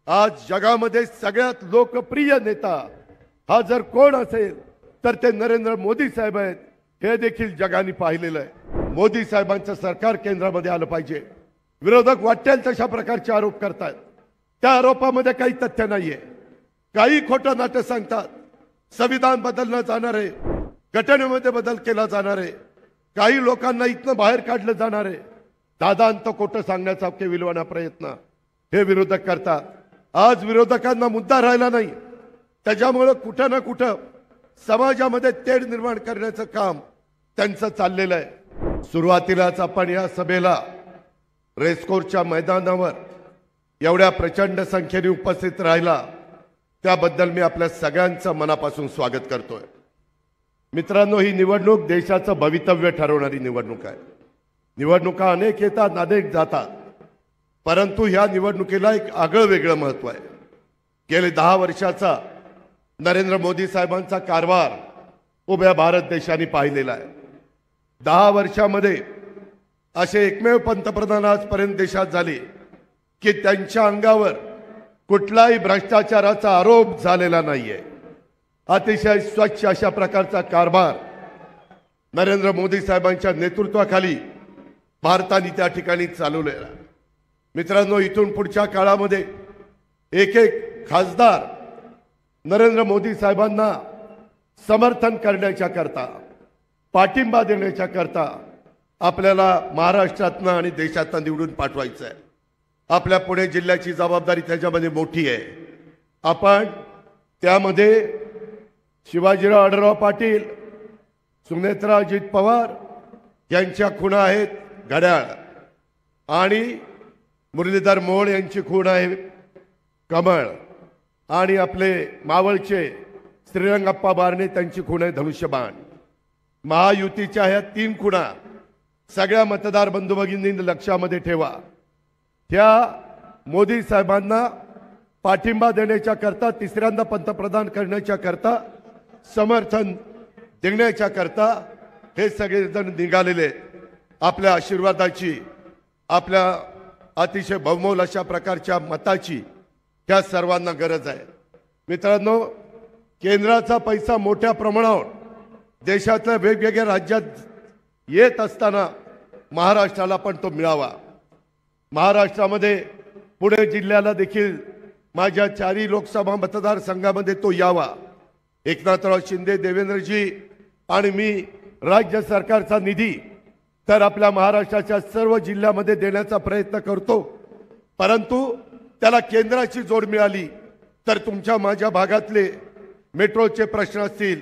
आज जगामध्ये सगळ्यात लोकप्रिय नेता हा जर कोण असेल तर ते नरेंद्र मोदी साहेब आहेत। हे देखील जगाने पाहिलेलं आहे। मोदी साहेबांचं सरकार केंद्रामध्ये आलं पाहिजे। विरोधक वाटेल तशा प्रकारचे आरोप करतात, त्या आरोपामध्ये काही तथ्य नाहीये, काही खोटं नाटक सांगतात। संविधान बदललं जाणार आहे, घटनेमध्ये बदल केला जाणार आहे, काही लोकांना इथनं बाहेर काढलं जाणार आहे। दादांत खोटं सांगण्याचा केविलवाणा प्रयत्न हे विरोधक करतात। आज विरोधकांना मुद्दा राहिला नाही, त्याच्यामुळे कुठं ना कुठं समाजामध्ये तेढ निर्माण करण्याचं काम त्यांचं चाललेलं आहे। सुरुवातीलाच आपण या सभेला रेसकोर्सच्या मैदानावर एवढ्या प्रचंड संख्येने उपस्थित राहिला, त्याबद्दल मी आपल्या सगळ्यांचं मनापासून स्वागत करतोय। मित्रांनो, ही निवडणूक देशाचं भवितव्य ठरवणारी निवडणूक आहे। निवडणुका अनेक येतात, अनेक जातात, परंतु ह्या निवडणुकीला एक आगळं वेगळं महत्त्व आहे। गेले 10 वर्षाचा नरेंद्र मोदी साहेबांचा कारभार उभ्या भारत देशाने पाहिलेला आहे। 10 वर्षामध्ये असे एकमेव पंतप्रधान आजपर्यंत देशात झाले की त्यांच्या अंगावर कुठलाही भ्रष्टाचाराचा आरोप झालेला नाहीये। अतिशय स्वच्छ अशा प्रकारचा कारभार नरेंद्र मोदी साहेबांच्या नेतृत्वाखाली भारताने त्या ठिकाणी चालवलेला। मित्रांनो, इथून पुढच्या काळामध्ये एक एक खासदार नरेंद्र मोदी साहेबांना समर्थन करण्याच्या करता, पाठिंबा देण्याच्या करता आपल्याला महाराष्ट्रातनं आणि देशातनं निवडून पाठवायचं आहे। आपल्या पुणे जिल्ह्याची जबाबदारी त्याच्यामध्ये मोठी आहे। आपण त्यामध्ये शिवाजीराव आढळराव पाटील, सुनेत्रा अजित पवार यांच्या खुणा आहेत घड्याळ, आणि मुरलीधर मोहोळ यांची खूण आहे कमळ, आणि आपले मावळचे श्रीरंगप्पा बारणे त्यांची खूण आहे धनुष्यबाण। महायुतीच्या ह्या 3 खुणा सगळ्या मतदार बंधू भगिनींनी लक्षामध्ये ठेवा। त्या मोदी साहेबांना पाठिंबा देण्याच्या करता, तिसऱ्यांदा पंतप्रधान करण्याच्या करता, समर्थन देण्याच्या करता हे सगळेजण निघालेले आहेत। आपल्या आशीर्वादाची, आपल्या अतिशय बहुमोल अशा प्रकारच्या मताची त्या सर्वांना गरज आहे। मित्रांनो, केंद्राचा पैसा मोठ्या प्रमाणावर देशातल्या वेगवेगळ्या राज्यात येत असताना महाराष्ट्राला पण तो मिळावा। महाराष्ट्रामध्ये पुणे जिल्ह्याला देखील माझ्या 4 लोकसभा मतदारसंघामध्ये तो यावा। एकनाथराव शिंदे, देवेंद्रजी आणि मी राज्य सरकारचा निधी तर आपल्या महाराष्ट्राच्या सर्व जिल्ह्यामध्ये देण्याचा प्रयत्न करतो, परंतु त्याला केंद्राची जोड मिळाली तर तुमच्या माझ्या भागातले मेट्रोचे प्रश्न असतील,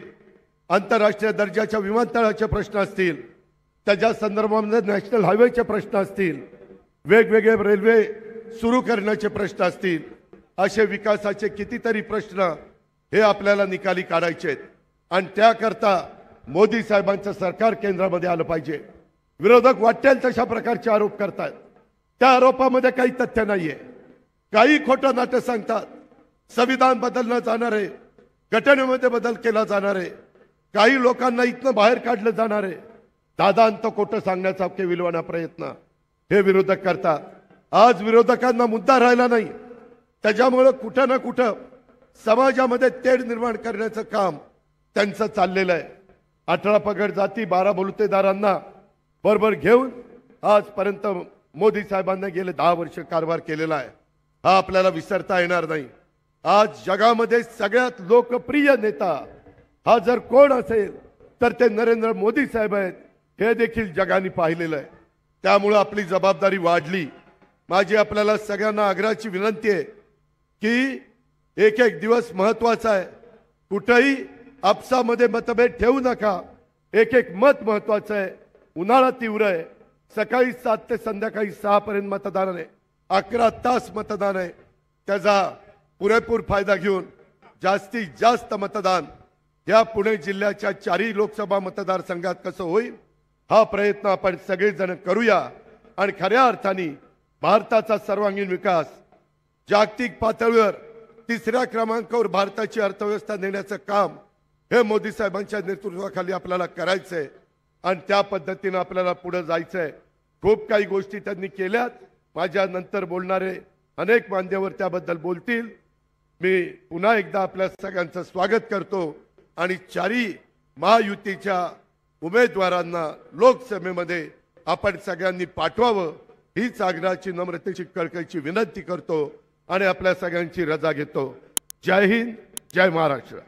आंतरराष्ट्रीय दर्जाच्या विमानतळाचे प्रश्न असतील, त्याच्या संदर्भामध्ये नॅशनल हायवेचे प्रश्न असतील, वेगवेगळे रेल्वे सुरू करण्याचे प्रश्न असतील, असे विकासाचे कितीतरी प्रश्न हे आपल्याला निकाली काढायचे आहेत। आणि त्याकरता मोदी साहेबांचं सरकार केंद्रामध्ये आलं पाहिजे। विरोधक वाटेल तशा प्रकारचे आरोप करतात, त्या आरोपामध्ये काही तथ्य नाहीये, काही खोटं नाटक सांगतात। संविधान बदललं जाणार आहे, घटनेमध्ये बदल केला जाणार आहे, काही लोकांना इथनं बाहेर काढलं जाणार आहे। दादांत खोटं सांगण्याचा केविलवाणा प्रयत्न हे विरोधक करतात। आज विरोधकांना मुद्दा राहिला नाही, त्याच्यामुळे कुठं ना कुठं समाजामध्ये तेढ निर्माण करण्याचं काम त्यांचं चाललेलं आहे। 18 पगड जाती, 12 बलुतेदारांना बरोबर घेऊन आजपर्यंत मोदी साहेबांना गेले 10 वर्ष कारभार केलेला आहे, हा आपल्याला विसरता येणार नाही। आज जगामध्ये सगळ्यात लोकप्रिय नेता हा जर कोण असेल तर ते नरेंद्र मोदी साहेब आहेत। हे देखील जगाने पाहिलेलं आहे, त्यामुळे आपली जबाबदारी वाढली। माझी आपल्याला सगळ्यांना आग्रहाची विनंती आहे की एक एक दिवस महत्त्वाचा आहे, कुठेही आपसामध्ये मतभेद ठेवू नका। एक एक मत महत्त्वाचं आहे। उन्हाळा तीव्र आहे, सकाळी 7 ते संध्याकाळी 6 पर्यंत मतदान आहे, 11 तास मतदान आहे। त्याचा पुरेपूर फायदा घेऊन जास्तीत जास्त मतदान या पुणे जिल्ह्याच्या 4 लोकसभा मतदारसंघात कसं होईल हा प्रयत्न आपण सगळेजण करूया। आणि खऱ्या अर्थाने भारताचा सर्वांगीण विकास, जागतिक पातळीवर 3ऱ्या क्रमांकावर भारताची अर्थव्यवस्था नेण्याचं काम हे मोदी साहेबांच्या नेतृत्वाखाली आपल्याला करायचं आहे, आणि त्या पद्धतीने आपल्याला पुढे जायचं आहे। खूप काही गोष्टी त्यांनी केल्यात, माझ्या नंतर बोलणारे अनेक मान्यवर त्याबद्दल बोलतील। मी पुन्हा एकदा आपल्या सगळ्यांचं स्वागत करतो आणि चारी महायुतीच्या उमेदवारांना लोकसभेमध्ये आपण सगळ्यांनी पाठवावं हीच आग्रहाची नम्रतेची कळकळीची विनंती करतो आणि आपल्या सगळ्यांची रजा घेतो। जय हिंद, जय महाराष्ट्र।